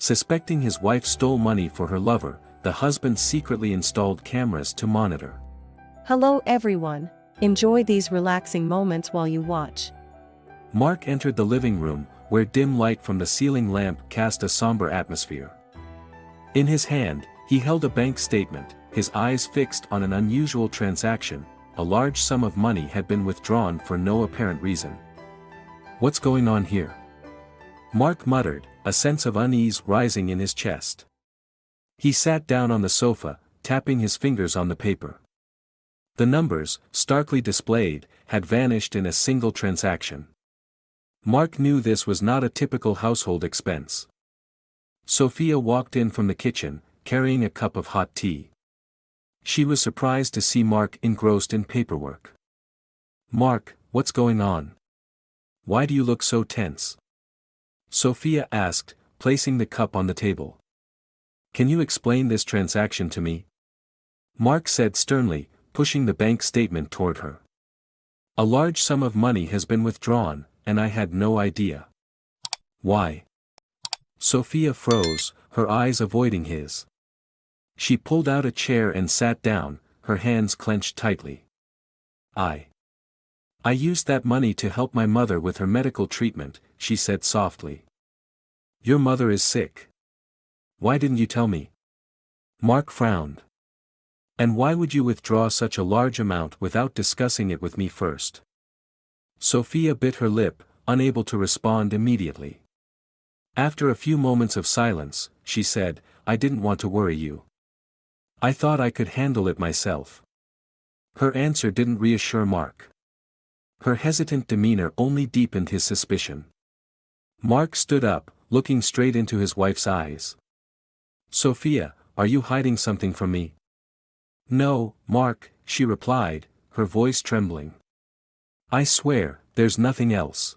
Suspecting his wife stole money for her lover, the husband secretly installed cameras to monitor. Hello everyone. Enjoy these relaxing moments while you watch. Mark entered the living room, where dim light from the ceiling lamp cast a somber atmosphere. In his hand, he held a bank statement, his eyes fixed on an unusual transaction. A large sum of money had been withdrawn for no apparent reason. What's going on here? Mark muttered, a sense of unease rising in his chest. He sat down on the sofa, tapping his fingers on the paper. The numbers, starkly displayed, had vanished in a single transaction. Mark knew this was not a typical household expense. Sophia walked in from the kitchen, carrying a cup of hot tea. She was surprised to see Mark engrossed in paperwork. "Mark, what's going on? Why do you look so tense?" Sophia asked, placing the cup on the table. "Can you explain this transaction to me?" Mark said sternly, pushing the bank statement toward her. "A large sum of money has been withdrawn, and I had no idea." "Why?" Sophia froze, her eyes avoiding his. She pulled out a chair and sat down, her hands clenched tightly. I used that money to help my mother with her medical treatment," she said softly. "Your mother is sick. Why didn't you tell me?" Mark frowned. "And why would you withdraw such a large amount without discussing it with me first?" Sophia bit her lip, unable to respond immediately. After a few moments of silence, she said, "I didn't want to worry you. I thought I could handle it myself." Her answer didn't reassure Mark. Her hesitant demeanor only deepened his suspicion. Mark stood up, looking straight into his wife's eyes. "Sophia, are you hiding something from me?" "No, Mark," she replied, her voice trembling. "I swear, there's nothing else."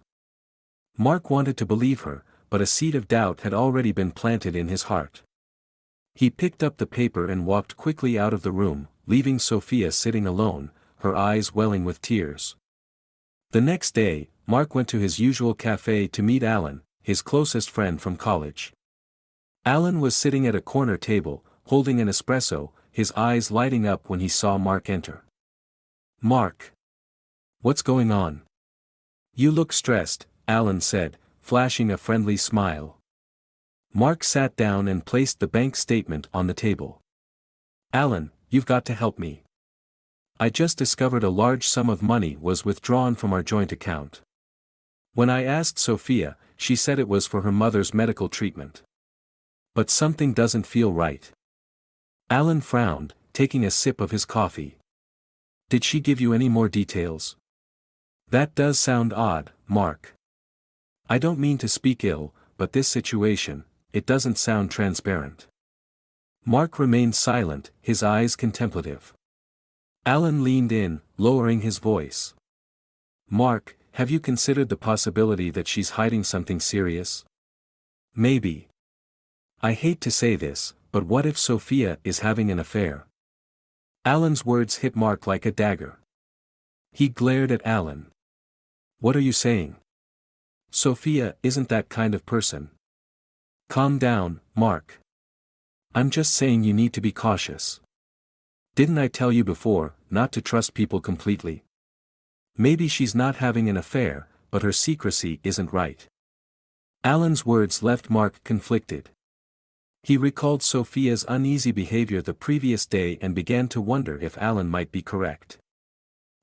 Mark wanted to believe her, but a seed of doubt had already been planted in his heart. He picked up the paper and walked quickly out of the room, leaving Sophia sitting alone, her eyes welling with tears. The next day, Mark went to his usual cafe to meet Alan, his closest friend from college. Alan was sitting at a corner table, holding an espresso, his eyes lighting up when he saw Mark enter. "Mark. What's going on?" "You look stressed," Alan said, flashing a friendly smile. Mark sat down and placed the bank statement on the table. "Alan, you've got to help me. I just discovered a large sum of money was withdrawn from our joint account. When I asked Sophia, she said it was for her mother's medical treatment. But something doesn't feel right." Alan frowned, taking a sip of his coffee. "Did she give you any more details?" "That does sound odd, Mark. I don't mean to speak ill, but this situation, it doesn't sound transparent." Mark remained silent, his eyes contemplative. Alan leaned in, lowering his voice. "Mark, have you considered the possibility that she's hiding something serious? Maybe. I hate to say this, but what if Sophia is having an affair?" Alan's words hit Mark like a dagger. He glared at Alan. "What are you saying? Sophia isn't that kind of person." "Calm down, Mark. I'm just saying you need to be cautious. Didn't I tell you before, not to trust people completely? Maybe she's not having an affair, but her secrecy isn't right." Alan's words left Mark conflicted. He recalled Sophia's uneasy behavior the previous day and began to wonder if Alan might be correct.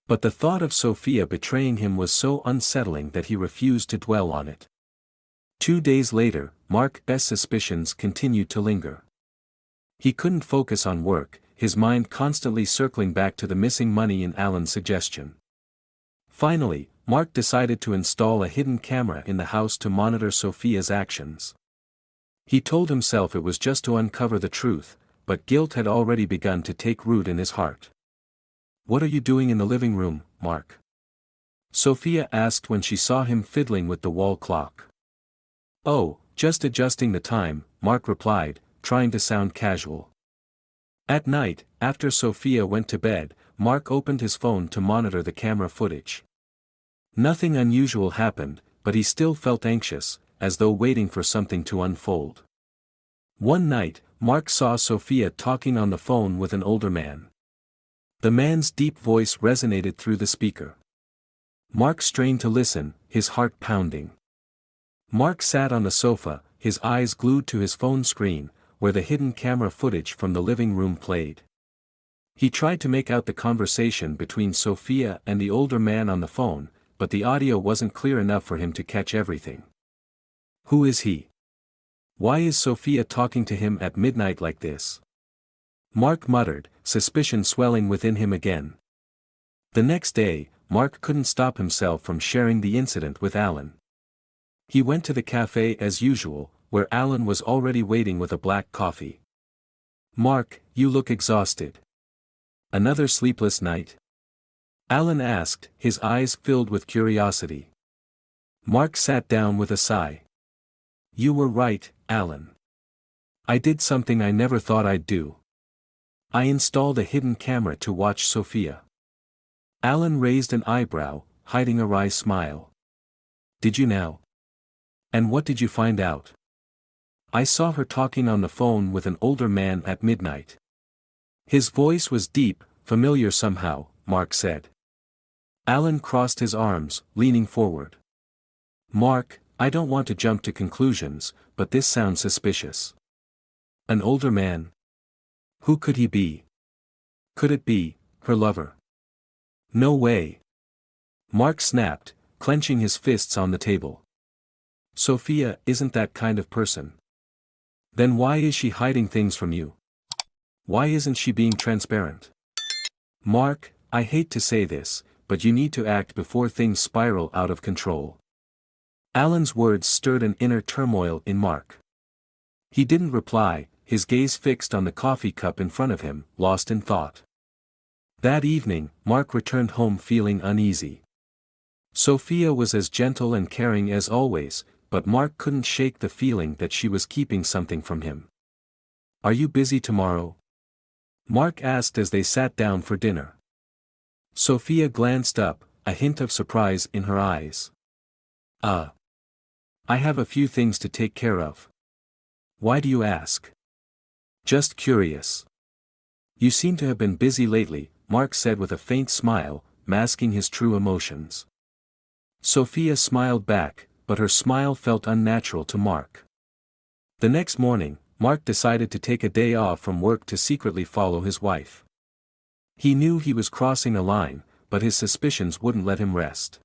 But the thought of Sophia betraying him was so unsettling that he refused to dwell on it. 2 days later, Mark's suspicions continued to linger. He couldn't focus on work, his mind constantly circling back to the missing money in Alan's suggestion. Finally, Mark decided to install a hidden camera in the house to monitor Sophia's actions. He told himself it was just to uncover the truth, but guilt had already begun to take root in his heart. "What are you doing in the living room, Mark?" Sophia asked when she saw him fiddling with the wall clock. "Oh, just adjusting the time," Mark replied, trying to sound casual. At night, after Sophia went to bed, Mark opened his phone to monitor the camera footage. Nothing unusual happened, but he still felt anxious, as though waiting for something to unfold. One night, Mark saw Sophia talking on the phone with an older man. The man's deep voice resonated through the speaker. Mark strained to listen, his heart pounding. Mark sat on the sofa, his eyes glued to his phone screen, where the hidden camera footage from the living room played. He tried to make out the conversation between Sophia and the older man on the phone, but the audio wasn't clear enough for him to catch everything. Who is he? Why is Sophia talking to him at midnight like this? Mark muttered, suspicion swelling within him again. The next day, Mark couldn't stop himself from sharing the incident with Alan. He went to the cafe as usual, where Alan was already waiting with a black coffee. "Mark, you look exhausted. Another sleepless night?" Alan asked, his eyes filled with curiosity. Mark sat down with a sigh. "You were right, Alan. I did something I never thought I'd do. I installed a hidden camera to watch Sophia." Alan raised an eyebrow, hiding a wry smile. "Did you now? And what did you find out?" "I saw her talking on the phone with an older man at midnight." His voice was deep, familiar somehow, Mark said. Alan crossed his arms, leaning forward. "Mark, I don't want to jump to conclusions, but this sounds suspicious. An older man? Who could he be? Could it be her lover?" "No way." Mark snapped, clenching his fists on the table. "Sophia isn't that kind of person. Then why is she hiding things from you? Why isn't she being transparent?" "Mark, I hate to say this, but you need to act before things spiral out of control." Alan's words stirred an inner turmoil in Mark. He didn't reply, his gaze fixed on the coffee cup in front of him, lost in thought. That evening, Mark returned home feeling uneasy. Sophia was as gentle and caring as always, but Mark couldn't shake the feeling that she was keeping something from him. "Are you busy tomorrow?" Mark asked as they sat down for dinner. Sophia glanced up, a hint of surprise in her eyes. I have a few things to take care of." "Why do you ask?" "Just curious." "You seem to have been busy lately," Mark said with a faint smile, masking his true emotions. Sophia smiled back, but her smile felt unnatural to Mark. The next morning, Mark decided to take a day off from work to secretly follow his wife. He knew he was crossing a line, but his suspicions wouldn't let him rest.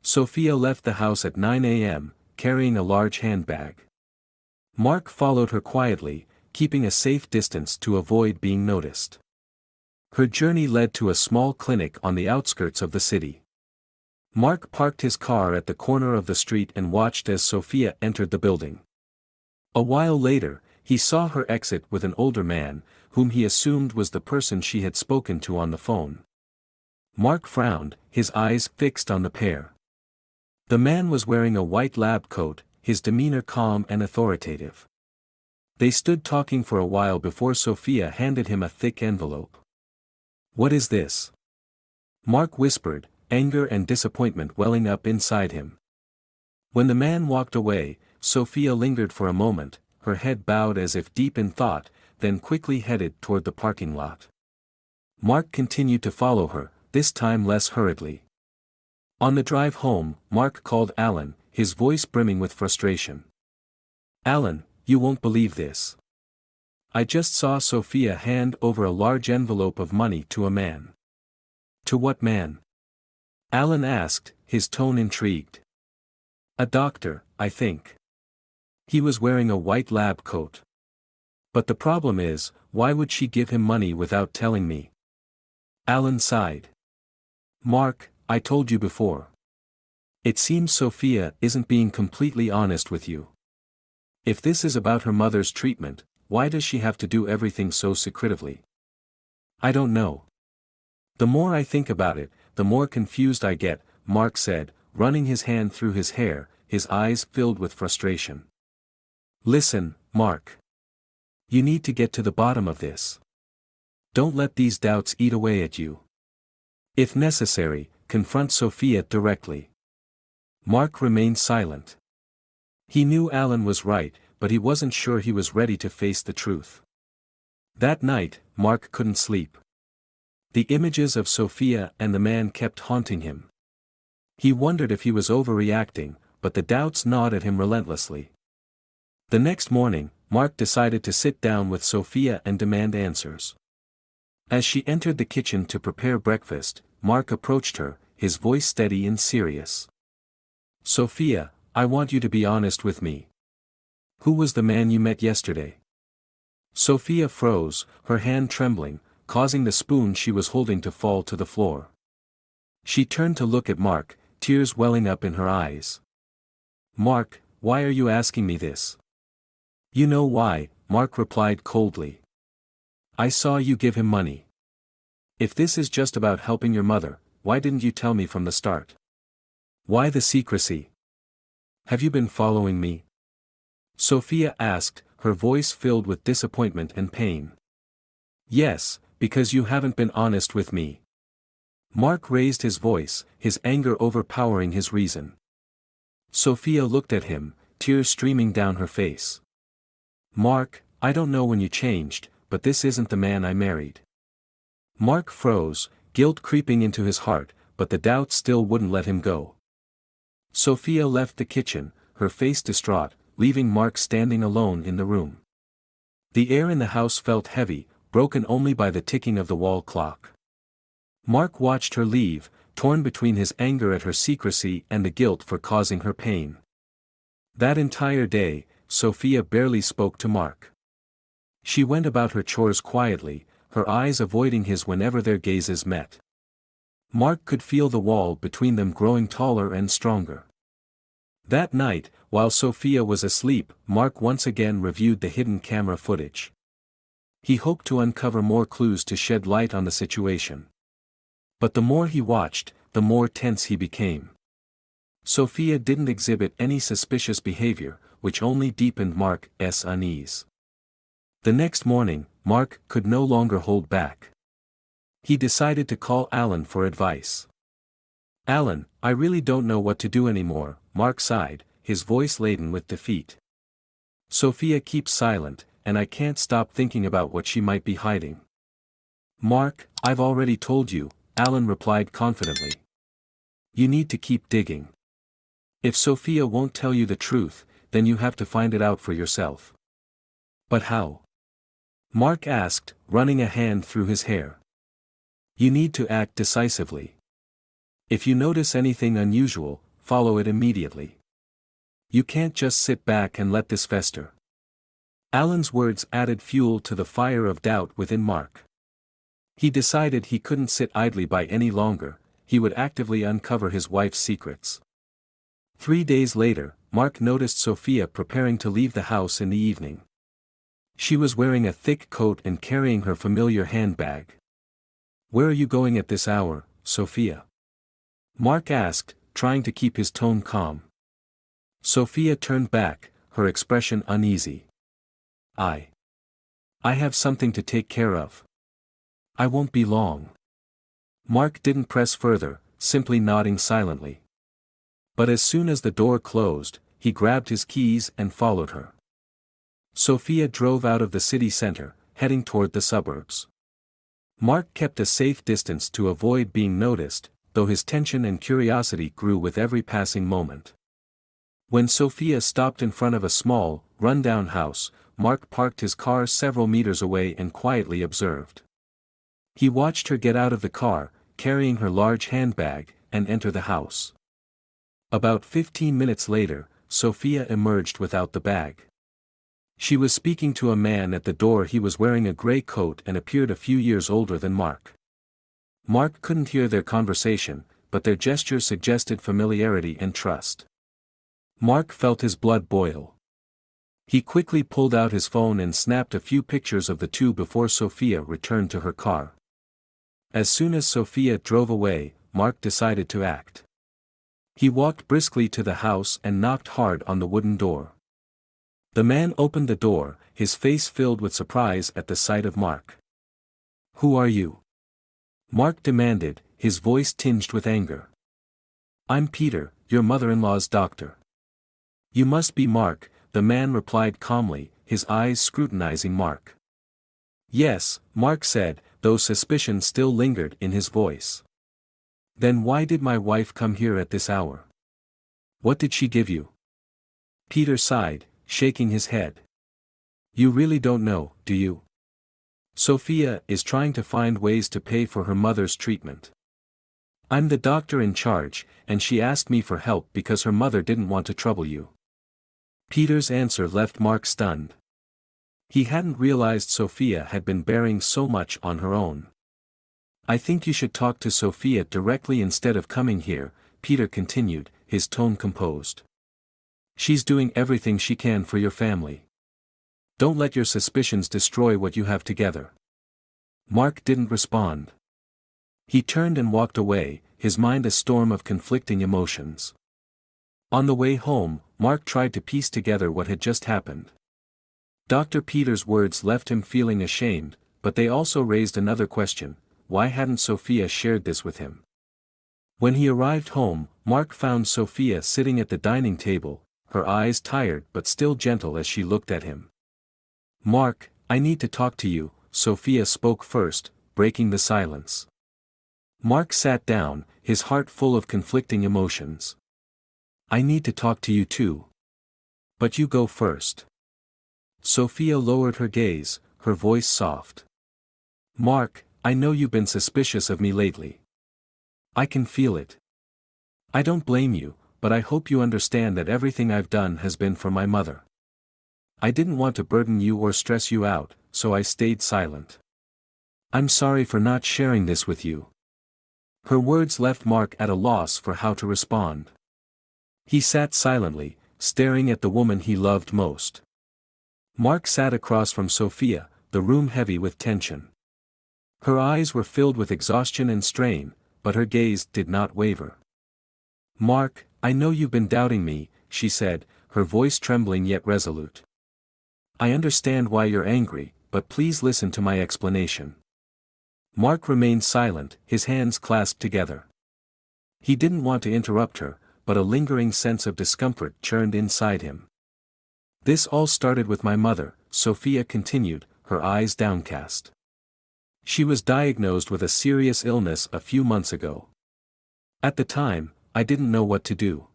Sophia left the house at 9 a.m., carrying a large handbag. Mark followed her quietly, keeping a safe distance to avoid being noticed. Her journey led to a small clinic on the outskirts of the city. Mark parked his car at the corner of the street and watched as Sophia entered the building. A while later, he saw her exit with an older man, whom he assumed was the person she had spoken to on the phone. Mark frowned, his eyes fixed on the pair. The man was wearing a white lab coat, his demeanor calm and authoritative. They stood talking for a while before Sophia handed him a thick envelope. "What is this?" Mark whispered, anger and disappointment welling up inside him. When the man walked away, Sophia lingered for a moment, her head bowed as if deep in thought, then quickly headed toward the parking lot. Mark continued to follow her, this time less hurriedly. On the drive home, Mark called Alan, his voice brimming with frustration. "Alan, you won't believe this. I just saw Sophia hand over a large envelope of money to a man." "To what man?" Alan asked, his tone intrigued. "A doctor, I think. He was wearing a white lab coat. But the problem is, why would she give him money without telling me?" Alan sighed. "Mark, I told you before. It seems Sophia isn't being completely honest with you. If this is about her mother's treatment, why does she have to do everything so secretively?" "I don't know. The more I think about it, the more confused I get," Mark said, running his hand through his hair, his eyes filled with frustration. "Listen, Mark. You need to get to the bottom of this. Don't let these doubts eat away at you. If necessary, confront Sophia directly." Mark remained silent. He knew Alan was right, but he wasn't sure he was ready to face the truth. That night, Mark couldn't sleep. The images of Sophia and the man kept haunting him. He wondered if he was overreacting, but the doubts gnawed at him relentlessly. The next morning, Mark decided to sit down with Sophia and demand answers. As she entered the kitchen to prepare breakfast, Mark approached her, his voice steady and serious. "Sophia, I want you to be honest with me. Who was the man you met yesterday?" Sophia froze, her hand trembling, causing the spoon she was holding to fall to the floor. She turned to look at Mark, tears welling up in her eyes. "Mark, why are you asking me this?" "You know why," Mark replied coldly. "I saw you give him money. If this is just about helping your mother, why didn't you tell me from the start? Why the secrecy? Have you been following me?" Sophia asked, her voice filled with disappointment and pain. "Yes, because you haven't been honest with me." Mark raised his voice, his anger overpowering his reason. Sophia looked at him, tears streaming down her face. "Mark, I don't know when you changed, but this isn't the man I married." Mark froze, guilt creeping into his heart, but the doubt still wouldn't let him go. Sophia left the kitchen, her face distraught, leaving Mark standing alone in the room. The air in the house felt heavy, broken only by the ticking of the wall clock. Mark watched her leave, torn between his anger at her secrecy and the guilt for causing her pain. That entire day, Sophia barely spoke to Mark. She went about her chores quietly, her eyes avoiding his whenever their gazes met. Mark could feel the wall between them growing taller and stronger. That night, while Sophia was asleep, Mark once again reviewed the hidden camera footage. He hoped to uncover more clues to shed light on the situation. But the more he watched, the more tense he became. Sophia didn't exhibit any suspicious behavior, which only deepened Mark's unease. The next morning, Mark could no longer hold back. He decided to call Alan for advice. "Alan, I really don't know what to do anymore," Mark sighed, his voice laden with defeat. "Sophia keeps silent, and I can't stop thinking about what she might be hiding." "Mark, I've already told you," Alan replied confidently. "You need to keep digging. If Sophia won't tell you the truth, then you have to find it out for yourself." "But how?" Mark asked, running a hand through his hair. "You need to act decisively. If you notice anything unusual, follow it immediately. You can't just sit back and let this fester." Alan's words added fuel to the fire of doubt within Mark. He decided he couldn't sit idly by any longer, he would actively uncover his wife's secrets. 3 days later, Mark noticed Sophia preparing to leave the house in the evening. She was wearing a thick coat and carrying her familiar handbag. "Where are you going at this hour, Sophia?" Mark asked, trying to keep his tone calm. Sophia turned back, her expression uneasy. I have something to take care of. I won't be long." Mark didn't press further, simply nodding silently. But as soon as the door closed, he grabbed his keys and followed her. Sophia drove out of the city center, heading toward the suburbs. Mark kept a safe distance to avoid being noticed, though his tension and curiosity grew with every passing moment. When Sophia stopped in front of a small, run-down house, Mark parked his car several meters away and quietly observed. He watched her get out of the car, carrying her large handbag, and enter the house. About 15 minutes later, Sophia emerged without the bag. She was speaking to a man at the door. He was wearing a gray coat and appeared a few years older than Mark. Mark couldn't hear their conversation, but their gestures suggested familiarity and trust. Mark felt his blood boil. He quickly pulled out his phone and snapped a few pictures of the two before Sophia returned to her car. As soon as Sophia drove away, Mark decided to act. He walked briskly to the house and knocked hard on the wooden door. The man opened the door, his face filled with surprise at the sight of Mark. "Who are you?" Mark demanded, his voice tinged with anger. "I'm Peter, your mother-in-law's doctor." "You must be Mark," the man replied calmly, his eyes scrutinizing Mark. Yes, Mark said, though suspicion still lingered in his voice. Then why did my wife come here at this hour? What did she give you? Peter sighed, shaking his head. You really don't know, do you? Sophia is trying to find ways to pay for her mother's treatment. I'm the doctor in charge, and she asked me for help because her mother didn't want to trouble you. Peter's answer left Mark stunned. He hadn't realized Sophia had been bearing so much on her own. I think you should talk to Sophia directly instead of coming here, Peter continued, his tone composed. She's doing everything she can for your family. Don't let your suspicions destroy what you have together. Mark didn't respond. He turned and walked away, his mind a storm of conflicting emotions. On the way home, Mark tried to piece together what had just happened. Dr. Peter's words left him feeling ashamed, but they also raised another question: why hadn't Sophia shared this with him? When he arrived home, Mark found Sophia sitting at the dining table, her eyes tired but still gentle as she looked at him. Mark, I need to talk to you, Sophia spoke first, breaking the silence. Mark sat down, his heart full of conflicting emotions. I need to talk to you too. But you go first. Sophia lowered her gaze, her voice soft. Mark, I know you've been suspicious of me lately. I can feel it. I don't blame you, but I hope you understand that everything I've done has been for my mother. I didn't want to burden you or stress you out, so I stayed silent. I'm sorry for not sharing this with you. Her words left Mark at a loss for how to respond. He sat silently, staring at the woman he loved most. Mark sat across from Sophia, the room heavy with tension. Her eyes were filled with exhaustion and strain, but her gaze did not waver. Mark, I know you've been doubting me, she said, her voice trembling yet resolute. I understand why you're angry, but please listen to my explanation. Mark remained silent, his hands clasped together. He didn't want to interrupt her, but a lingering sense of discomfort churned inside him. This all started with my mother, Sophia continued, her eyes downcast. She was diagnosed with a serious illness a few months ago. At the time, I didn't know what to do.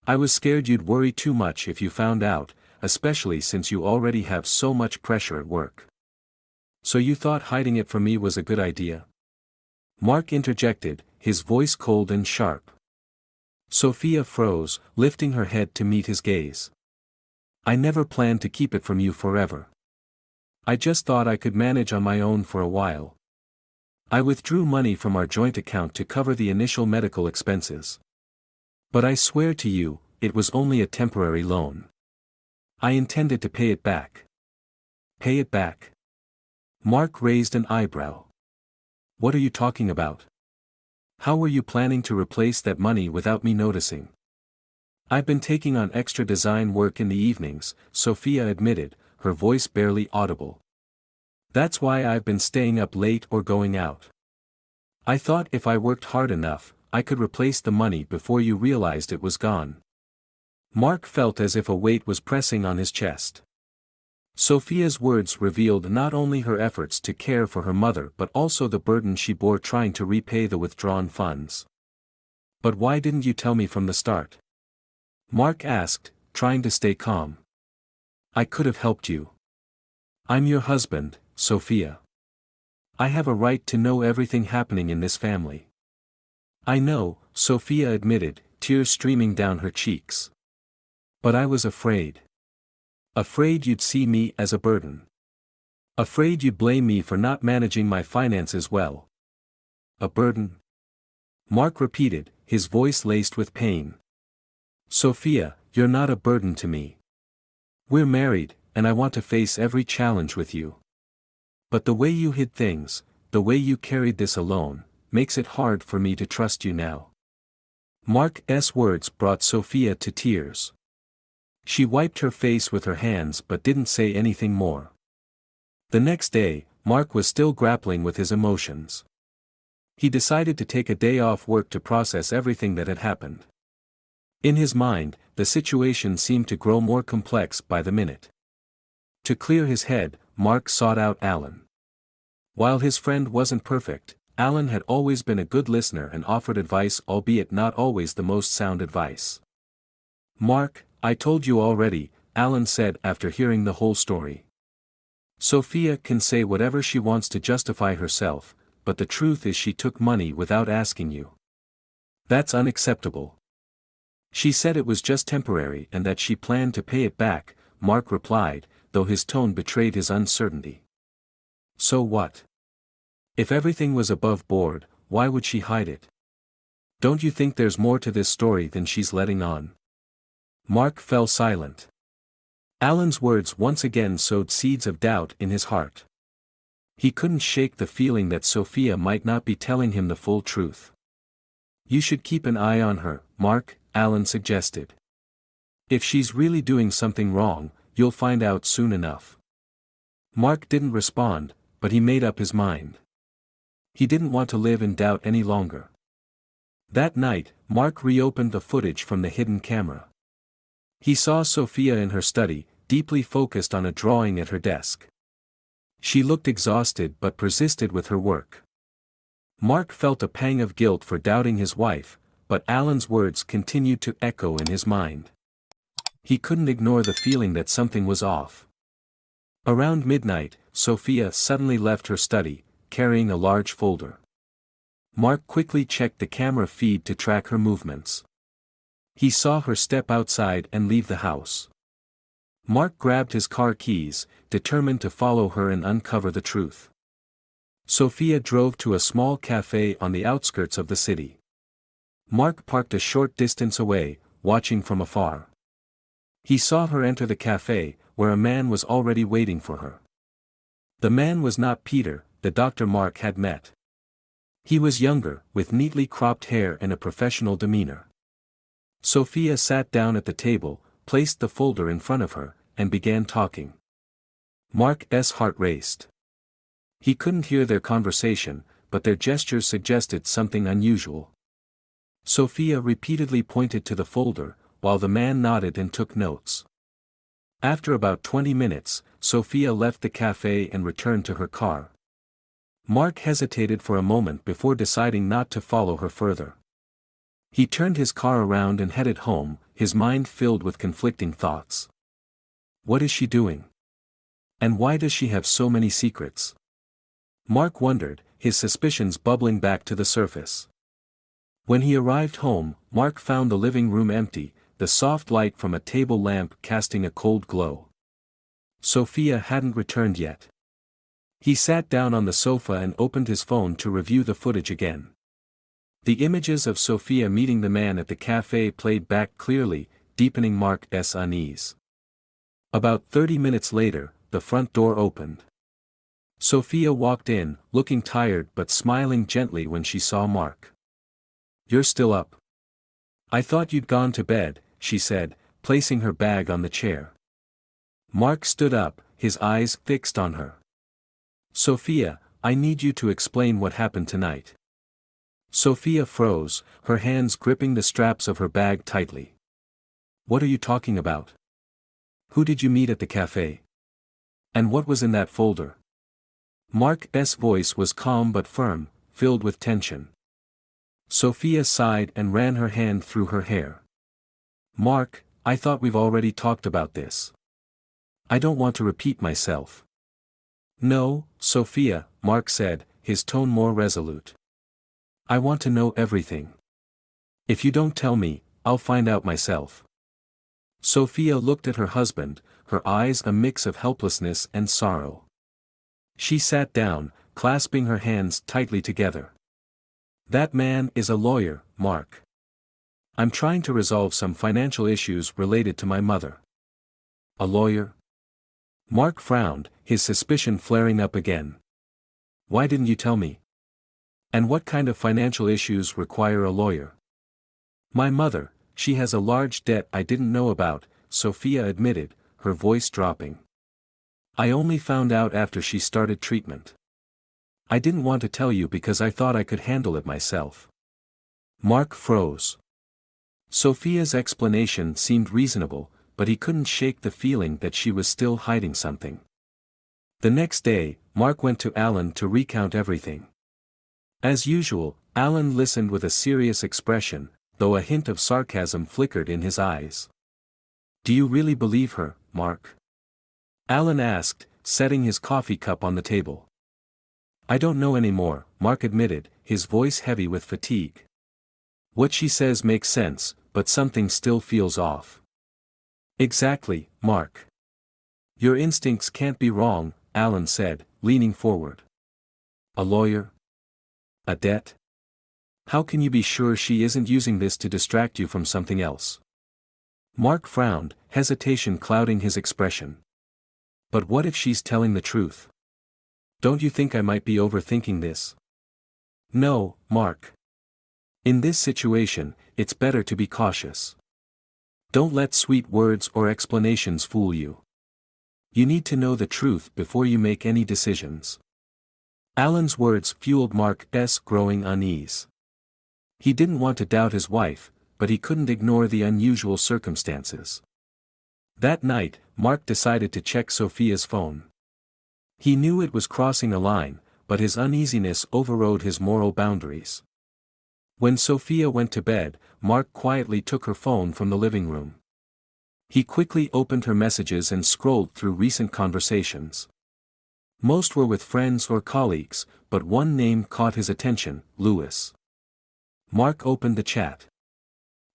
I was scared you'd worry too much if you found out, especially since you already have so much pressure at work. So you thought hiding it from me was a good idea? Mark interjected, his voice cold and sharp. Sophia froze, lifting her head to meet his gaze. I never planned to keep it from you forever. I just thought I could manage on my own for a while. I withdrew money from our joint account to cover the initial medical expenses. But I swear to you, it was only a temporary loan. I intended to pay it back. Pay it back? Mark raised an eyebrow. What are you talking about? How were you planning to replace that money without me noticing? I've been taking on extra design work in the evenings, Sophia admitted, her voice barely audible. That's why I've been staying up late or going out. I thought if I worked hard enough, I could replace the money before you realized it was gone. Mark felt as if a weight was pressing on his chest. Sophia's words revealed not only her efforts to care for her mother but also the burden she bore trying to repay the withdrawn funds. But why didn't you tell me from the start? Mark asked, trying to stay calm. I could have helped you. I'm your husband, Sophia. I have a right to know everything happening in this family. I know, Sophia admitted, tears streaming down her cheeks. But I was afraid. Afraid you'd see me as a burden. Afraid you'd blame me for not managing my finances well. A burden? Mark repeated, his voice laced with pain. Sophia, you're not a burden to me. We're married, and I want to face every challenge with you. But the way you hid things, the way you carried this alone, makes it hard for me to trust you now. Mark's words brought Sophia to tears. She wiped her face with her hands but didn't say anything more. The next day, Mark was still grappling with his emotions. He decided to take a day off work to process everything that had happened. In his mind, the situation seemed to grow more complex by the minute. To clear his head, Mark sought out Alan. While his friend wasn't perfect, Alan had always been a good listener and offered advice, albeit not always the most sound advice. "Mark, I told you already," Alan said after hearing the whole story. "Sophia can say whatever she wants to justify herself, but the truth is she took money without asking you. That's unacceptable. She said it was just temporary and that she planned to pay it back," Mark replied, though his tone betrayed his uncertainty. "So what? If everything was above board, why would she hide it? Don't you think there's more to this story than she's letting on?" Mark fell silent. Alan's words once again sowed seeds of doubt in his heart. He couldn't shake the feeling that Sophia might not be telling him the full truth. "You should keep an eye on her, Mark," Alan suggested. "If she's really doing something wrong, you'll find out soon enough." Mark didn't respond, but he made up his mind. He didn't want to live in doubt any longer. That night, Mark reopened the footage from the hidden camera. He saw Sophia in her study, deeply focused on a drawing at her desk. She looked exhausted but persisted with her work. Mark felt a pang of guilt for doubting his wife, but Alan's words continued to echo in his mind. He couldn't ignore the feeling that something was off. Around midnight, Sophia suddenly left her study, carrying a large folder. Mark quickly checked the camera feed to track her movements. He saw her step outside and leave the house. Mark grabbed his car keys, determined to follow her and uncover the truth. Sophia drove to a small cafe on the outskirts of the city. Mark parked a short distance away, watching from afar. He saw her enter the cafe, where a man was already waiting for her. The man was not Peter, the doctor Mark had met. He was younger, with neatly cropped hair and a professional demeanor. Sophia sat down at the table, placed the folder in front of her, and began talking. Mark's heart raced. He couldn't hear their conversation, but their gestures suggested something unusual. Sophia repeatedly pointed to the folder, while the man nodded and took notes. After about 20 minutes, Sophia left the cafe and returned to her car. Mark hesitated for a moment before deciding not to follow her further. He turned his car around and headed home, his mind filled with conflicting thoughts. What is she doing? And why does she have so many secrets? Mark wondered, his suspicions bubbling back to the surface. When he arrived home, Mark found the living room empty, the soft light from a table lamp casting a cold glow. Sophia hadn't returned yet. He sat down on the sofa and opened his phone to review the footage again. The images of Sophia meeting the man at the cafe played back clearly, deepening Mark's unease. About 30 minutes later, the front door opened. Sophia walked in, looking tired but smiling gently when she saw Mark. "You're still up. I thought you'd gone to bed," she said, placing her bag on the chair. Mark stood up, his eyes fixed on her. "Sophia, I need you to explain what happened tonight." Sophia froze, her hands gripping the straps of her bag tightly. "What are you talking about? Who did you meet at the cafe? And what was in that folder?" Mark's voice was calm but firm, filled with tension. Sophia sighed and ran her hand through her hair. "Mark, I thought we've already talked about this. I don't want to repeat myself." "No, Sophia," Mark said, his tone more resolute. "I want to know everything. If you don't tell me, I'll find out myself." Sophia looked at her husband, her eyes a mix of helplessness and sorrow. She sat down, clasping her hands tightly together. "That man is a lawyer, Mark. I'm trying to resolve some financial issues related to my mother." "A lawyer?" Mark frowned, his suspicion flaring up again. "Why didn't you tell me? And what kind of financial issues require a lawyer?" "My mother, she has a large debt I didn't know about," Sophia admitted, her voice dropping. "I only found out after she started treatment. I didn't want to tell you because I thought I could handle it myself." Mark froze. Sophia's explanation seemed reasonable, but he couldn't shake the feeling that she was still hiding something. The next day, Mark went to Alan to recount everything. As usual, Alan listened with a serious expression, though a hint of sarcasm flickered in his eyes. "Do you really believe her, Mark?" Alan asked, setting his coffee cup on the table. "I don't know anymore," Mark admitted, his voice heavy with fatigue. "What she says makes sense, but something still feels off." "Exactly, Mark. Your instincts can't be wrong," Alan said, leaning forward. "A lawyer? A debt? How can you be sure she isn't using this to distract you from something else?" Mark frowned, hesitation clouding his expression. "But what if she's telling the truth? Don't you think I might be overthinking this?" "No, Mark. In this situation, it's better to be cautious. Don't let sweet words or explanations fool you. You need to know the truth before you make any decisions." Alan's words fueled Mark's growing unease. He didn't want to doubt his wife, but he couldn't ignore the unusual circumstances. That night, Mark decided to check Sophia's phone. He knew it was crossing a line, but his uneasiness overrode his moral boundaries. When Sophia went to bed, Mark quietly took her phone from the living room. He quickly opened her messages and scrolled through recent conversations. Most were with friends or colleagues, but one name caught his attention: Louis. Mark opened the chat.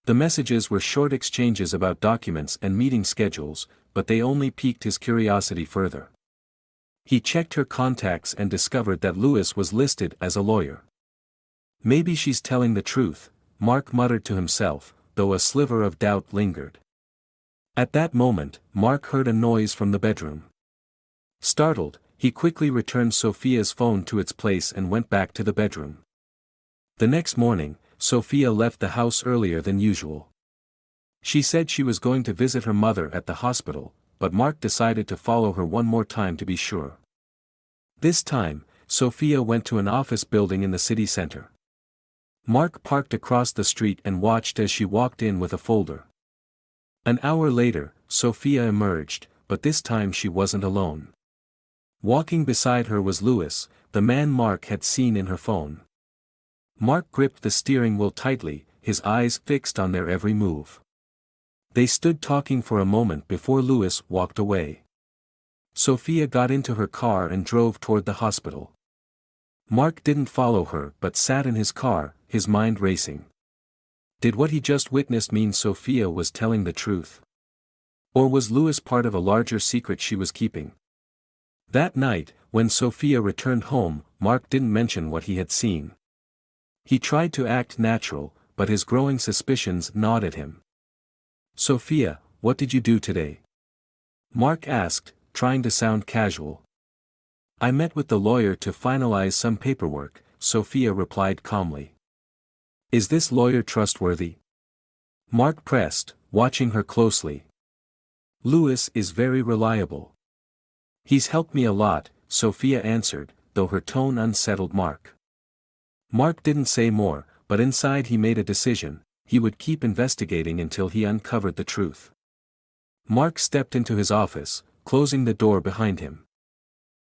The messages were short exchanges about documents and meeting schedules, but they only piqued his curiosity further. He checked her contacts and discovered that Louis was listed as a lawyer. "Maybe she's telling the truth," Mark muttered to himself, though a sliver of doubt lingered. At that moment, Mark heard a noise from the bedroom. Startled, he quickly returned Sophia's phone to its place and went back to the bedroom. The next morning, Sophia left the house earlier than usual. She said she was going to visit her mother at the hospital, but Mark decided to follow her one more time to be sure. This time, Sophia went to an office building in the city center. Mark parked across the street and watched as she walked in with a folder. An hour later, Sophia emerged, but this time she wasn't alone. Walking beside her was Louis, the man Mark had seen in her phone. Mark gripped the steering wheel tightly, his eyes fixed on their every move. They stood talking for a moment before Louis walked away. Sophia got into her car and drove toward the hospital. Mark didn't follow her but sat in his car, his mind racing. Did what he just witnessed mean Sophia was telling the truth? Or was Louis part of a larger secret she was keeping? That night, when Sophia returned home, Mark didn't mention what he had seen. He tried to act natural, but his growing suspicions gnawed at him. "Sophia, what did you do today?" Mark asked, trying to sound casual. "I met with the lawyer to finalize some paperwork," Sophia replied calmly. "Is this lawyer trustworthy?" Mark pressed, watching her closely. "Louis is very reliable. He's helped me a lot," Sophia answered, though her tone unsettled Mark. Mark didn't say more, but inside he made a decision: he would keep investigating until he uncovered the truth. Mark stepped into his office, closing the door behind him.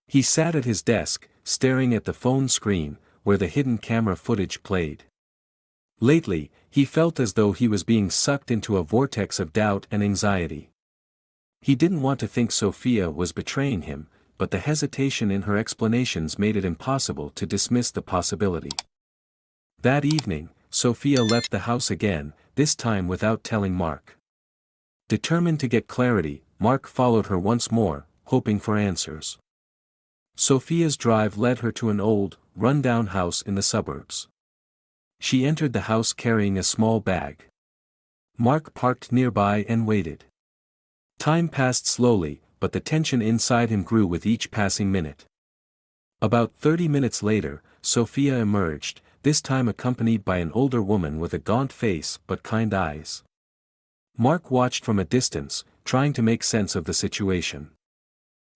He sat at his desk, staring at the phone screen, where the hidden camera footage played. Lately, he felt as though he was being sucked into a vortex of doubt and anxiety. He didn't want to think Sophia was betraying him, but the hesitation in her explanations made it impossible to dismiss the possibility. That evening, Sophia left the house again, this time without telling Mark. Determined to get clarity, Mark followed her once more, hoping for answers. Sophia's drive led her to an old, run-down house in the suburbs. She entered the house carrying a small bag. Mark parked nearby and waited. Time passed slowly, but the tension inside him grew with each passing minute. About 30 minutes later, Sophia emerged, this time accompanied by an older woman with a gaunt face but kind eyes. Mark watched from a distance, trying to make sense of the situation.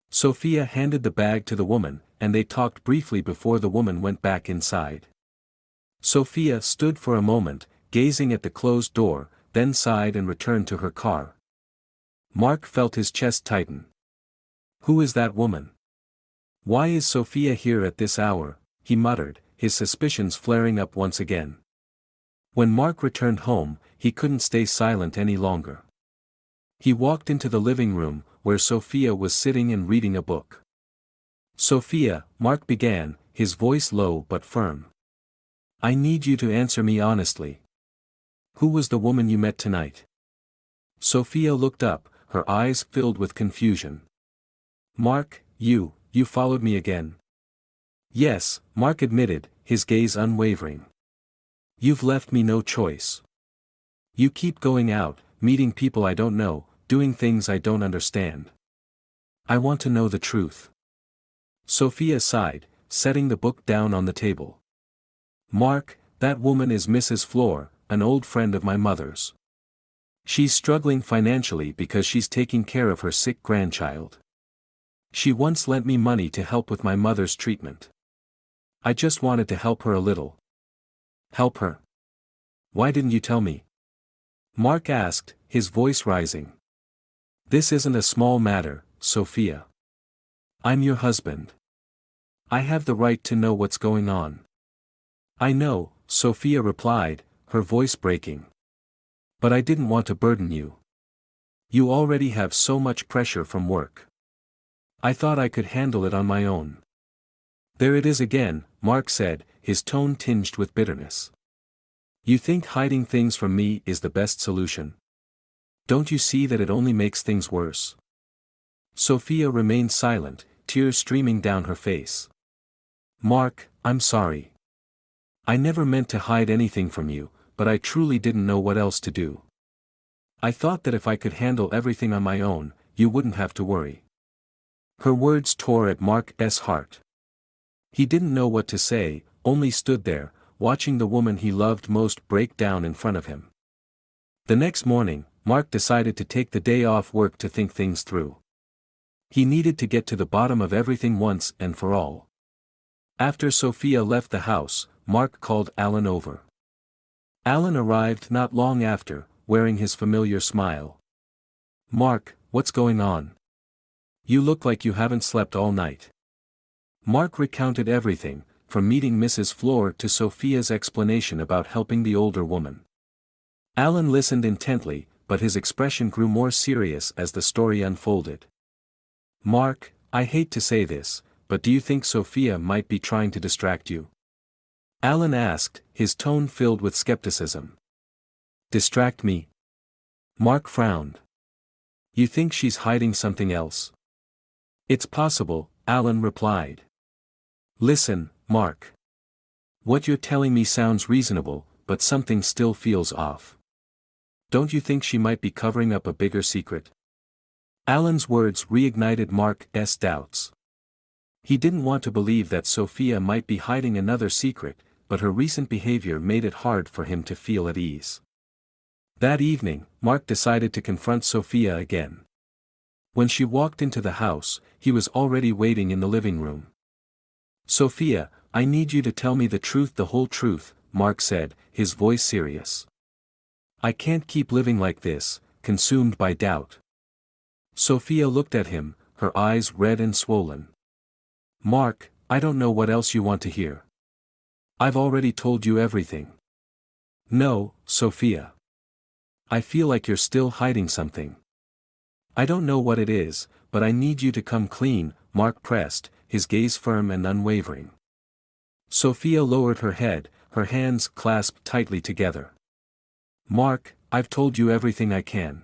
Sophia handed the bag to the woman, and they talked briefly before the woman went back inside. Sophia stood for a moment, gazing at the closed door, then sighed and returned to her car. Mark felt his chest tighten. Who is that woman? Why is Sophia here at this hour? He muttered, his suspicions flaring up once again. When Mark returned home, he couldn't stay silent any longer. He walked into the living room, where Sophia was sitting and reading a book. Sophia, Mark began, his voice low but firm. I need you to answer me honestly. Who was the woman you met tonight? Sophia looked up, her eyes filled with confusion. Mark, you followed me again. Yes, Mark admitted, his gaze unwavering. You've left me no choice. You keep going out, meeting people I don't know, doing things I don't understand. I want to know the truth. Sophia sighed, setting the book down on the table. Mark, that woman is Mrs. Fleur, an old friend of my mother's. She's struggling financially because she's taking care of her sick grandchild. She once lent me money to help with my mother's treatment. I just wanted to help her a little. Help her? Why didn't you tell me? Mark asked, his voice rising. This isn't a small matter, Sophia. I'm your husband. I have the right to know what's going on. I know, Sophia replied, her voice breaking. But I didn't want to burden you. You already have so much pressure from work. I thought I could handle it on my own. There it is again, Mark said, his tone tinged with bitterness. You think hiding things from me is the best solution? Don't you see that it only makes things worse? Sophia remained silent, tears streaming down her face. Mark, I'm sorry. I never meant to hide anything from you, but I truly didn't know what else to do. I thought that if I could handle everything on my own, you wouldn't have to worry. Her words tore at Mark's heart. He didn't know what to say, only stood there, watching the woman he loved most break down in front of him. The next morning, Mark decided to take the day off work to think things through. He needed to get to the bottom of everything once and for all. After Sophia left the house, Mark called Alan over. Alan arrived not long after, wearing his familiar smile. Mark, what's going on? You look like you haven't slept all night. Mark recounted everything, from meeting Mrs. Fleur to Sophia's explanation about helping the older woman. Alan listened intently, but his expression grew more serious as the story unfolded. Mark, I hate to say this, but do you think Sophia might be trying to distract you? Alan asked, his tone filled with skepticism. Distract me? Mark frowned. You think she's hiding something else? It's possible, Alan replied. Listen, Mark. What you're telling me sounds reasonable, but something still feels off. Don't you think she might be covering up a bigger secret? Alan's words reignited Mark's doubts. He didn't want to believe that Sophia might be hiding another secret, but her recent behavior made it hard for him to feel at ease. That evening, Mark decided to confront Sophia again. When she walked into the house, he was already waiting in the living room. Sophia, I need you to tell me the truth, the whole truth, Mark said, his voice serious. I can't keep living like this, consumed by doubt. Sophia looked at him, her eyes red and swollen. Mark, I don't know what else you want to hear. I've already told you everything. No, Sophia. I feel like you're still hiding something. I don't know what it is, but I need you to come clean, Mark pressed, his gaze firm and unwavering. Sophia lowered her head, her hands clasped tightly together. Mark, I've told you everything I can.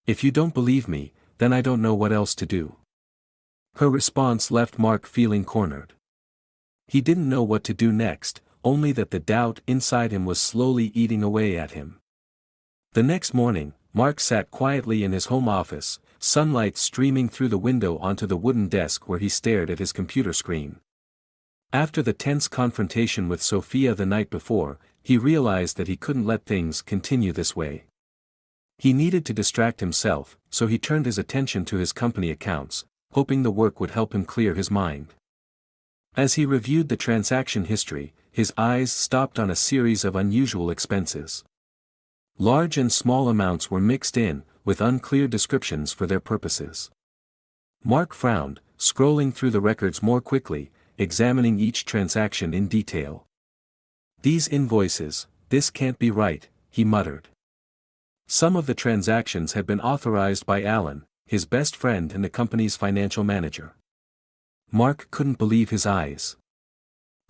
If you don't believe me, then I don't know what else to do. Her response left Mark feeling cornered. He didn't know what to do next, only that the doubt inside him was slowly eating away at him. The next morning, Mark sat quietly in his home office, sunlight streaming through the window onto the wooden desk where he stared at his computer screen. After the tense confrontation with Sophia the night before, he realized that he couldn't let things continue this way. He needed to distract himself, so he turned his attention to his company accounts, hoping the work would help him clear his mind. As he reviewed the transaction history, his eyes stopped on a series of unusual expenses. Large and small amounts were mixed in, with unclear descriptions for their purposes. Mark frowned, scrolling through the records more quickly, examining each transaction in detail. "These invoices, this can't be right," he muttered. Some of the transactions had been authorized by Alan, his best friend and the company's financial manager. Mark couldn't believe his eyes.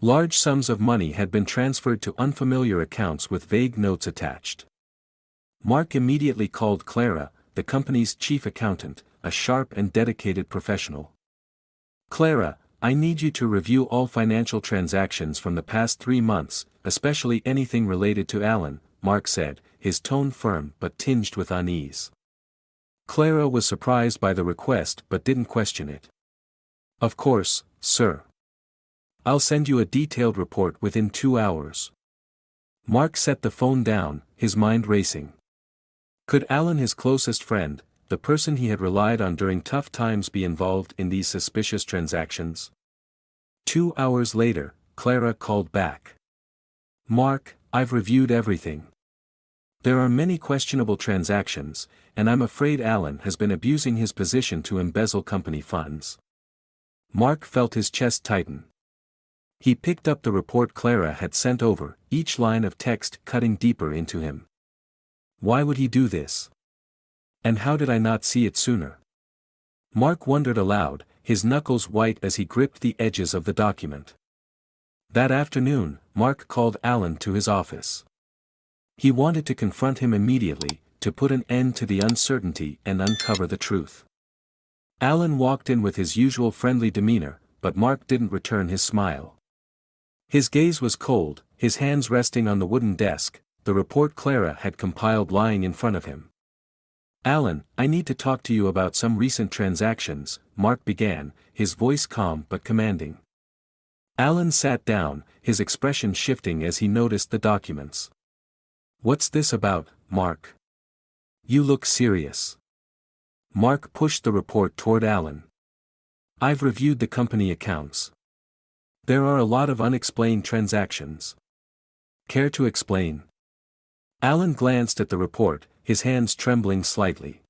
Large sums of money had been transferred to unfamiliar accounts with vague notes attached. Mark immediately called Clara, the company's chief accountant, a sharp and dedicated professional. "Clara, I need you to review all financial transactions from the past 3 months, especially anything related to Alan," Mark said, his tone firm but tinged with unease. Clara was surprised by the request but didn't question it. "Of course, sir. I'll send you a detailed report within 2 hours." Mark set the phone down, his mind racing. Could Alan, his closest friend, the person he had relied on during tough times, be involved in these suspicious transactions? 2 hours later, Clara called back. "Mark, I've reviewed everything. There are many questionable transactions, and I'm afraid Alan has been abusing his position to embezzle company funds." Mark felt his chest tighten. He picked up the report Clara had sent over, each line of text cutting deeper into him. Why would he do this? And how did I not see it sooner? Mark wondered aloud, his knuckles white as he gripped the edges of the document. That afternoon, Mark called Alan to his office. He wanted to confront him immediately, to put an end to the uncertainty and uncover the truth. Alan walked in with his usual friendly demeanor, but Mark didn't return his smile. His gaze was cold, his hands resting on the wooden desk, the report Clara had compiled lying in front of him. "Alan, I need to talk to you about some recent transactions," Mark began, his voice calm but commanding. Alan sat down, his expression shifting as he noticed the documents. "What's this about, Mark? You look serious." Mark pushed the report toward Alan. "I've reviewed the company accounts. There are a lot of unexplained transactions. Care to explain?" Alan glanced at the report, his hands trembling slightly.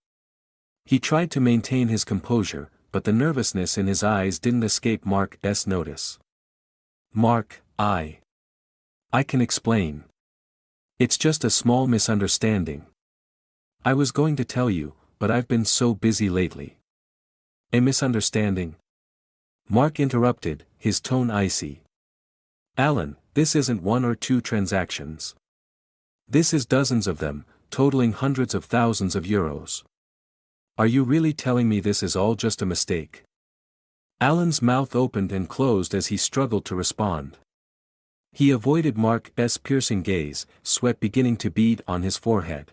He tried to maintain his composure, but the nervousness in his eyes didn't escape Mark's notice. "Mark, I can explain. It's just a small misunderstanding. I was going to tell you, but I've been so busy lately." "A misunderstanding?" Mark interrupted, his tone icy. "Alan, this isn't 1 or 2 transactions. This is dozens of them, totaling hundreds of thousands of euros. Are you really telling me this is all just a mistake?" Alan's mouth opened and closed as he struggled to respond. He avoided Mark's piercing gaze, sweat beginning to bead on his forehead.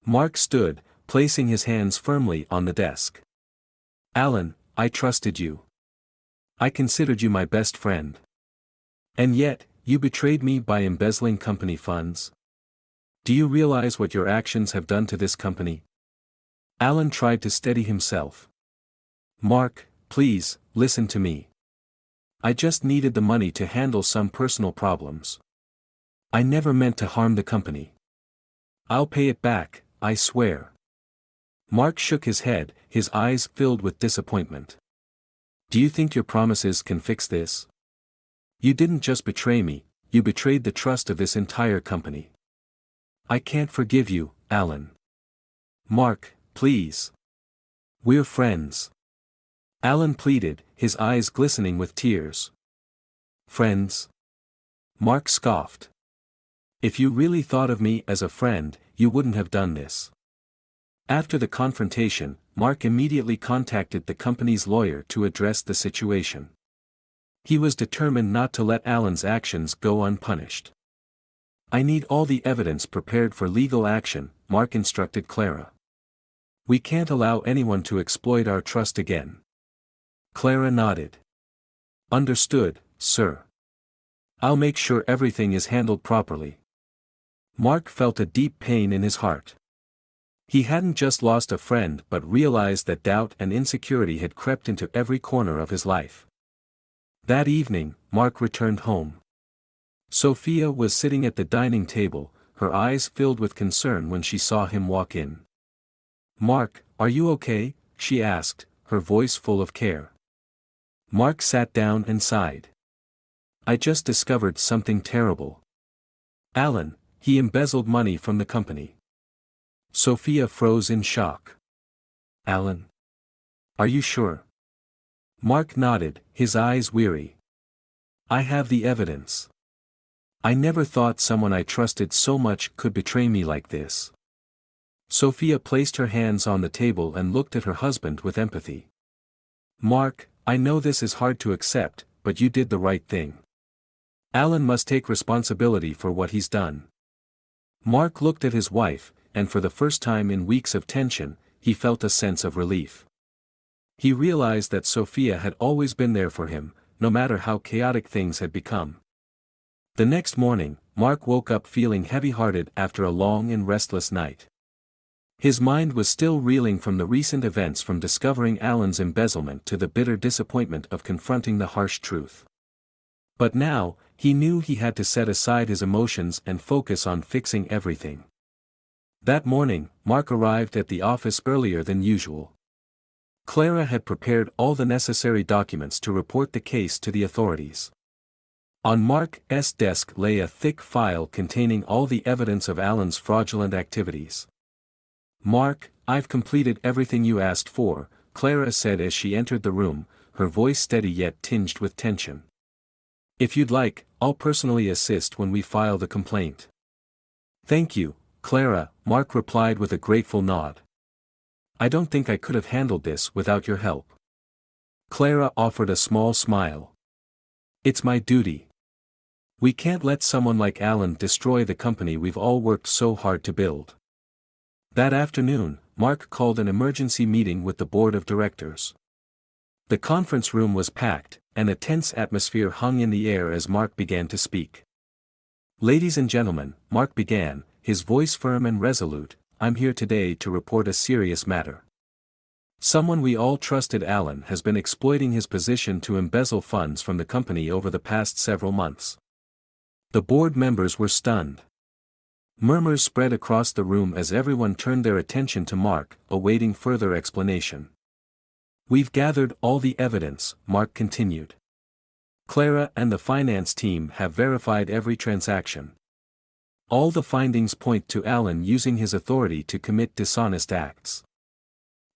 Mark stood, placing his hands firmly on the desk. "Alan, I trusted you. I considered you my best friend. And yet, you betrayed me by embezzling company funds. Do you realize what your actions have done to this company?" Alan tried to steady himself. "Mark, please, listen to me. I just needed the money to handle some personal problems. I never meant to harm the company. I'll pay it back, I swear." Mark shook his head, his eyes filled with disappointment. "Do you think your promises can fix this? You didn't just betray me, you betrayed the trust of this entire company. I can't forgive you, Alan. Mark, please. We're friends." Alan pleaded, his eyes glistening with tears. "Friends?" Mark scoffed. "If you really thought of me as a friend, you wouldn't have done this." After the confrontation, Mark immediately contacted the company's lawyer to address the situation. He was determined not to let Alan's actions go unpunished. "I need all the evidence prepared for legal action," Mark instructed Clara. "We can't allow anyone to exploit our trust again." Clara nodded. "Understood, sir. I'll make sure everything is handled properly." Mark felt a deep pain in his heart. He hadn't just lost a friend but realized that doubt and insecurity had crept into every corner of his life. That evening, Mark returned home. Sophia was sitting at the dining table, her eyes filled with concern when she saw him walk in. "Mark, are you okay?" she asked, her voice full of care. Mark sat down and sighed. "I just discovered something terrible. Alan, he embezzled money from the company." Sophia froze in shock. "Alan? Are you sure?" Mark nodded, his eyes weary. "I have the evidence. I never thought someone I trusted so much could betray me like this." Sophia placed her hands on the table and looked at her husband with empathy. "Mark, I know this is hard to accept, but you did the right thing. Alan must take responsibility for what he's done." Mark looked at his wife, and for the first time in weeks of tension, he felt a sense of relief. He realized that Sophia had always been there for him, no matter how chaotic things had become. The next morning, Mark woke up feeling heavy-hearted after a long and restless night. His mind was still reeling from the recent events, from discovering Alan's embezzlement to the bitter disappointment of confronting the harsh truth. But now, he knew he had to set aside his emotions and focus on fixing everything. That morning, Mark arrived at the office earlier than usual. Clara had prepared all the necessary documents to report the case to the authorities. On Mark's desk lay a thick file containing all the evidence of Alan's fraudulent activities. "Mark, I've completed everything you asked for," Clara said as she entered the room, her voice steady yet tinged with tension. "If you'd like, I'll personally assist when we file the complaint." "Thank you, Clara," Mark replied with a grateful nod. "I don't think I could have handled this without your help." Clara offered a small smile. "It's my duty. We can't let someone like Alan destroy the company we've all worked so hard to build." That afternoon, Mark called an emergency meeting with the board of directors. The conference room was packed, and a tense atmosphere hung in the air as Mark began to speak. "Ladies and gentlemen," Mark began, his voice firm and resolute, "I'm here today to report a serious matter. Someone we all trusted, Alan, has been exploiting his position to embezzle funds from the company over the past several months." The board members were stunned. Murmurs spread across the room as everyone turned their attention to Mark, awaiting further explanation. "We've gathered all the evidence," Mark continued. "Clara and the finance team have verified every transaction. All the findings point to Alan using his authority to commit dishonest acts."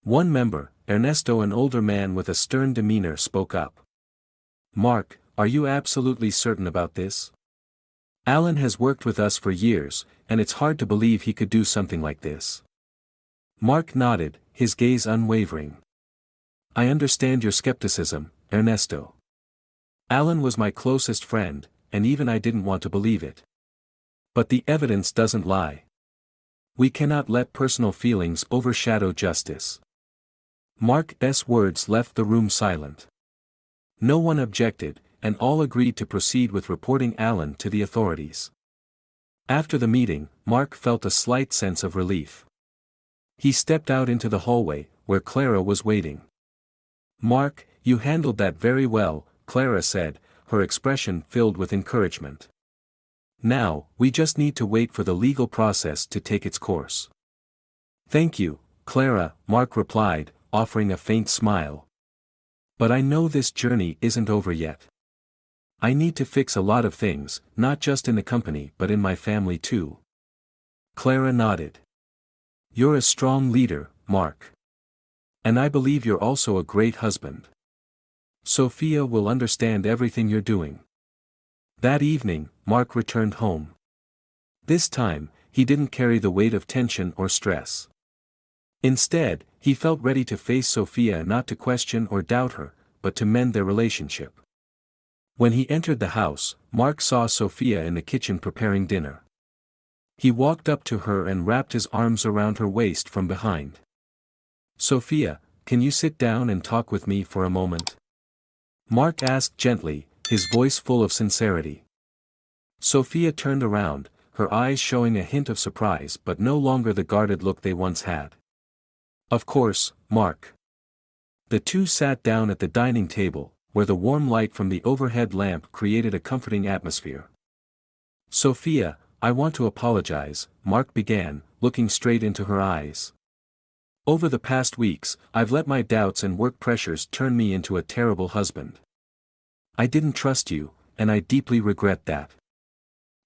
One member, Ernesto, an older man with a stern demeanor, spoke up. "Mark, are you absolutely certain about this? Alan has worked with us for years, and it's hard to believe he could do something like this." Mark nodded, his gaze unwavering. "I understand your skepticism, Ernesto. Alan was my closest friend, and even I didn't want to believe it. But the evidence doesn't lie. We cannot let personal feelings overshadow justice." Mark's words left the room silent. No one objected, and all agreed to proceed with reporting Alan to the authorities. After the meeting, Mark felt a slight sense of relief. He stepped out into the hallway, where Clara was waiting. "Mark, you handled that very well," Clara said, her expression filled with encouragement. "Now, we just need to wait for the legal process to take its course." "Thank you, Clara," Mark replied, offering a faint smile. "But I know this journey isn't over yet. I need to fix a lot of things, not just in the company but in my family too." Clara nodded. "You're a strong leader, Mark. And I believe you're also a great husband. Sophia will understand everything you're doing." That evening, Mark returned home. This time, he didn't carry the weight of tension or stress. Instead, he felt ready to face Sophia, not to question or doubt her, but to mend their relationship. When he entered the house, Mark saw Sophia in the kitchen preparing dinner. He walked up to her and wrapped his arms around her waist from behind. "Sophia, can you sit down and talk with me for a moment?" Mark asked gently, his voice full of sincerity. Sophia turned around, her eyes showing a hint of surprise but no longer the guarded look they once had. "Of course, Mark." The two sat down at the dining table, where the warm light from the overhead lamp created a comforting atmosphere. "Sophia, I want to apologize, Mark began, looking straight into her eyes. Over the past weeks, I've let my doubts and work pressures turn me into a terrible husband. I didn't trust you, and I deeply regret that.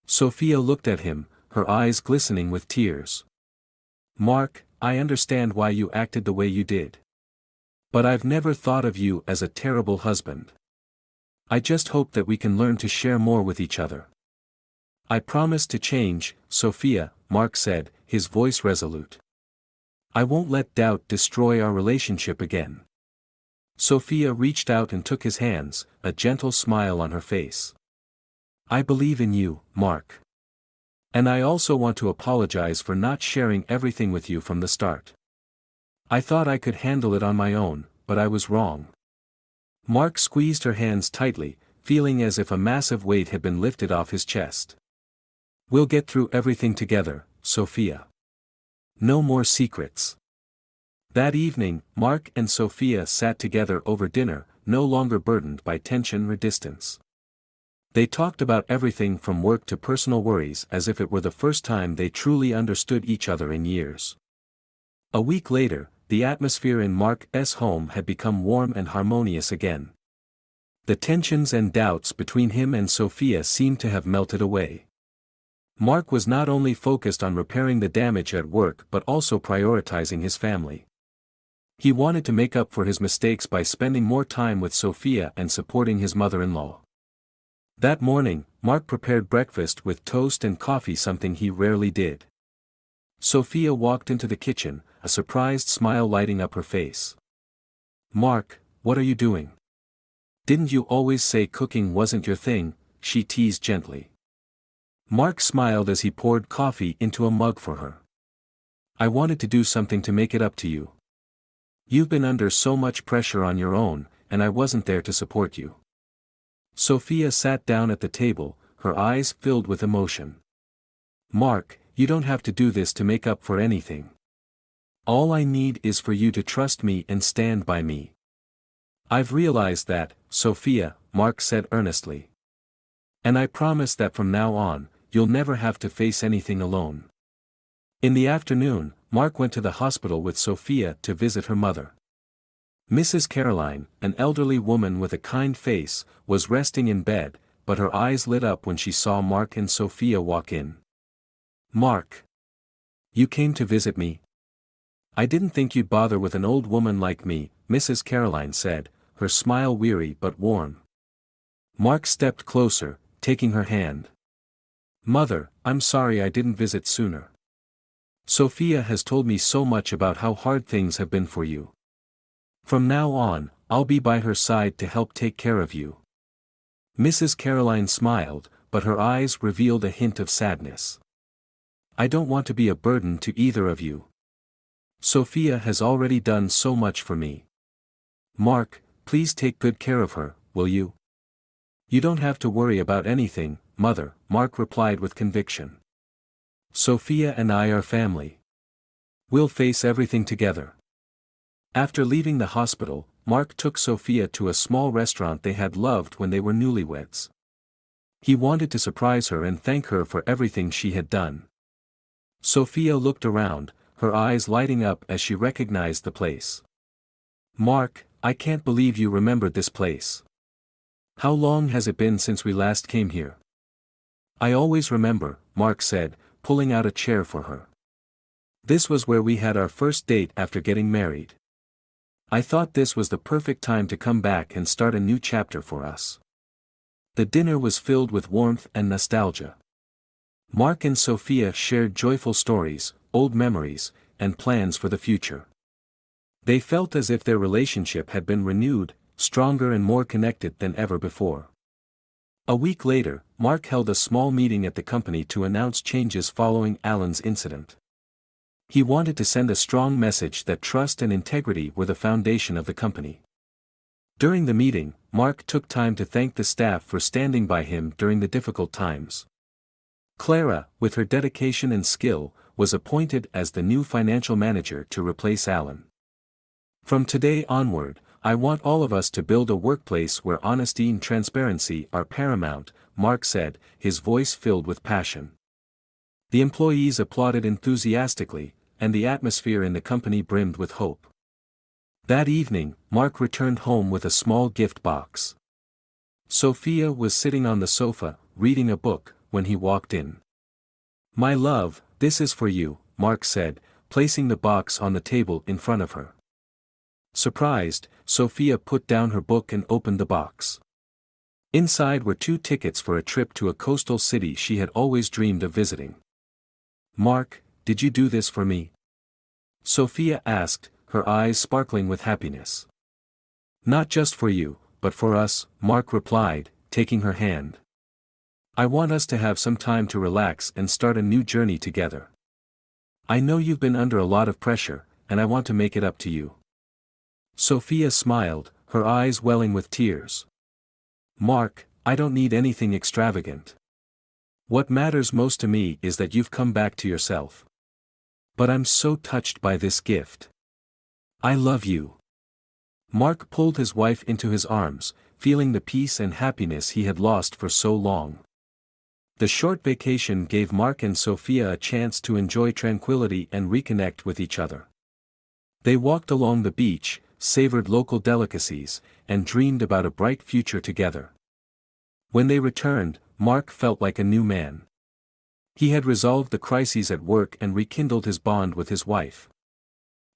Sophia looked at him, her eyes glistening with tears. Mark, I understand why you acted the way you did. But I've never thought of you as a terrible husband. I just hope that we can learn to share more with each other. I promise to change, Sophia, Mark said, his voice resolute. I won't let doubt destroy our relationship again. Sophia reached out and took his hands, a gentle smile on her face. I believe in you, Mark. And I also want to apologize for not sharing everything with you from the start. I thought I could handle it on my own, but I was wrong. Mark squeezed her hands tightly, feeling as if a massive weight had been lifted off his chest. We'll get through everything together, Sophia. No more secrets. That evening, Mark and Sophia sat together over dinner, no longer burdened by tension or distance. They talked about everything from work to personal worries as if it were the first time they truly understood each other in years. A week later, the atmosphere in Mark's home had become warm and harmonious again. The tensions and doubts between him and Sophia seemed to have melted away. Mark was not only focused on repairing the damage at work but also prioritizing his family. He wanted to make up for his mistakes by spending more time with Sophia and supporting his mother-in-law. That morning, Mark prepared breakfast with toast and coffee, something he rarely did. Sophia walked into the kitchen, a surprised smile lighting up her face. Mark, what are you doing? Didn't you always say cooking wasn't your thing? She teased gently. Mark smiled as he poured coffee into a mug for her. I wanted to do something to make it up to you. You've been under so much pressure on your own, and I wasn't there to support you. Sophia sat down at the table, her eyes filled with emotion. Mark, you don't have to do this to make up for anything. All I need is for you to trust me and stand by me. I've realized that, Sophia, Mark said earnestly. And I promise that from now on, you'll never have to face anything alone. In the afternoon, Mark went to the hospital with Sophia to visit her mother. Mrs. Caroline, an elderly woman with a kind face, was resting in bed, but her eyes lit up when she saw Mark and Sophia walk in. Mark. You came to visit me? I didn't think you'd bother with an old woman like me, Mrs. Caroline said, her smile weary but warm. Mark stepped closer, taking her hand. Mother, I'm sorry I didn't visit sooner. Sophia has told me so much about how hard things have been for you. From now on, I'll be by her side to help take care of you. Mrs. Caroline smiled, but her eyes revealed a hint of sadness. I don't want to be a burden to either of you. Sophia has already done so much for me. Mark, please take good care of her, will you? You don't have to worry about anything, Mother, Mark replied with conviction. Sophia and I are family. We'll face everything together. After leaving the hospital, Mark took Sophia to a small restaurant they had loved when they were newlyweds. He wanted to surprise her and thank her for everything she had done. Sophia looked around, her eyes lighting up as she recognized the place. Mark, I can't believe you remembered this place. How long has it been since we last came here? I always remember, Mark said, pulling out a chair for her. This was where we had our first date after getting married. I thought this was the perfect time to come back and start a new chapter for us. The dinner was filled with warmth and nostalgia. Mark and Sophia shared joyful stories, old memories, and plans for the future. They felt as if their relationship had been renewed, stronger and more connected than ever before. A week later, Mark held a small meeting at the company to announce changes following Alan's incident. He wanted to send a strong message that trust and integrity were the foundation of the company. During the meeting, Mark took time to thank the staff for standing by him during the difficult times. Clara, with her dedication and skill, was appointed as the new financial manager to replace Alan. From today onward, I want all of us to build a workplace where honesty and transparency are paramount, Mark said, his voice filled with passion. The employees applauded enthusiastically, and the atmosphere in the company brimmed with hope. That evening, Mark returned home with a small gift box. Sophia was sitting on the sofa, reading a book, when he walked in. "My love, this is for you," Mark said, placing the box on the table in front of her. Surprised, Sophia put down her book and opened the box. Inside were 2 tickets for a trip to a coastal city she had always dreamed of visiting. "Mark, did you do this for me?" Sophia asked, her eyes sparkling with happiness. "Not just for you, but for us," Mark replied, taking her hand. "I want us to have some time to relax and start a new journey together. I know you've been under a lot of pressure, and I want to make it up to you." Sophia smiled, her eyes welling with tears. "Mark, I don't need anything extravagant. What matters most to me is that you've come back to yourself. But I'm so touched by this gift. I love you." Mark pulled his wife into his arms, feeling the peace and happiness he had lost for so long. The short vacation gave Mark and Sophia a chance to enjoy tranquility and reconnect with each other. They walked along the beach, savored local delicacies, and dreamed about a bright future together. When they returned, Mark felt like a new man. He had resolved the crises at work and rekindled his bond with his wife.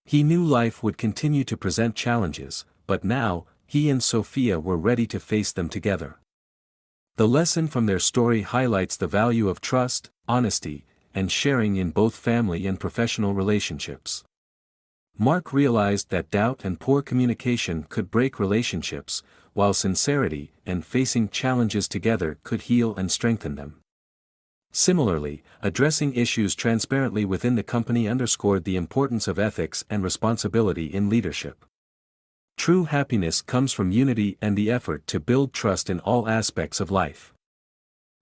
He knew life would continue to present challenges, but now, he and Sophia were ready to face them together. The lesson from their story highlights the value of trust, honesty, and sharing in both family and professional relationships. Mark realized that doubt and poor communication could break relationships, while sincerity and facing challenges together could heal and strengthen them. Similarly, addressing issues transparently within the company underscored the importance of ethics and responsibility in leadership. True happiness comes from unity and the effort to build trust in all aspects of life.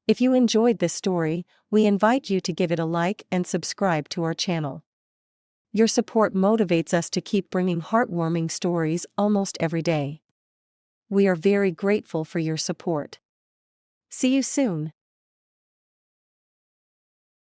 If you enjoyed this story, we invite you to give it a like and subscribe to our channel. Your support motivates us to keep bringing heartwarming stories almost every day. We are very grateful for your support. See you soon.